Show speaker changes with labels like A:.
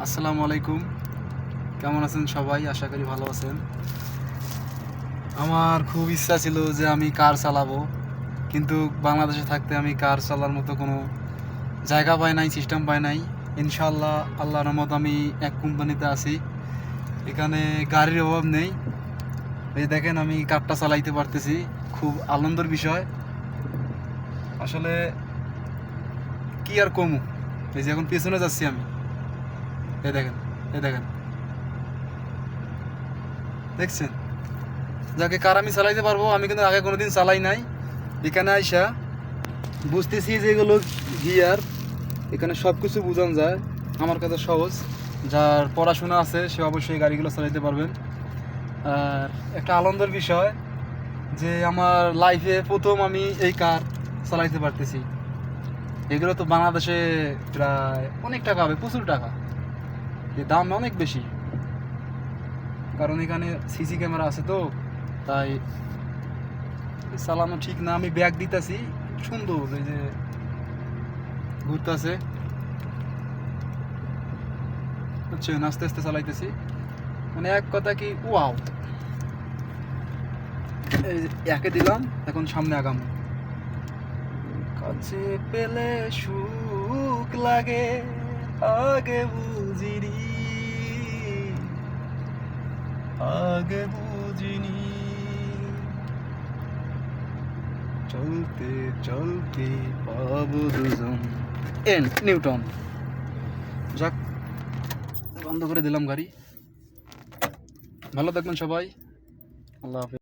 A: আসসালামু আলাইকুম। কেমন আছেন সবাই? আশা করি ভালো আছেন। আমার খুব ইচ্ছা ছিল যে আমি কার চালাবো, কিন্তু বাংলাদেশে থাকতে আমি কার চালার মতো কোনো জায়গা পাই নাই, সিস্টেম পাই নাই। ইনশাআল্লাহ আল্লাহর রহমত আমি এক কোম্পানিতে আছি, এখানে গাড়ির অভাব নেই। এই যে দেখেন আমি কারটা চালাইতে পারতেছি, খুব আনন্দের বিষয়। আসলে কি আর কমু, এই যে এখন পেছনে যাচ্ছি আমি, এই দেখেন, এই দেখেন, দেখছেন? যাকে কার আমি চালাইতে পারবো, আমি কিন্তু আগে কোনোদিন চালাই নাই। এখানে আইসা বুঝতেছি যে এগুলো গিয়ার, এখানে সব কিছু বোঝানো যায়। আমার কাছে সহজ, যার পড়াশোনা আছে সে অবশ্যই গাড়িগুলো চালাইতে পারবেন। আর একটা আনন্দের বিষয় যে আমার লাইফে প্রথম আমি এই কার চালাইতে পারতেছি। এগুলো তো বাংলাদেশে প্রায় অনেক টাকা হবে, প্রচুর টাকা, এর দাম অনেক বেশি, কারণ এখানে সিসি ক্যামেরা আছে তো, তাই চালানো ঠিক না। আমি ব্যাগ দিতেছি, সুন্দর এই যে ঘুরতেছে, বুঝছেন? আস্তে আস্তে চালাইতেছি, মানে এক কথা কি ওয়াও। এই যে একে দিলাম, এখন সামনে আগাম। কাছে পেলে সুখ লাগে, আগে বুঝিনি, আগে বুঝিনি। চলতে চলতে পাবো দুজন। And Newton. যাক, বন্ধ করে দিলাম গাড়ি। ভালো থাকবেন সবাই। আল্লাহ হাফেজ।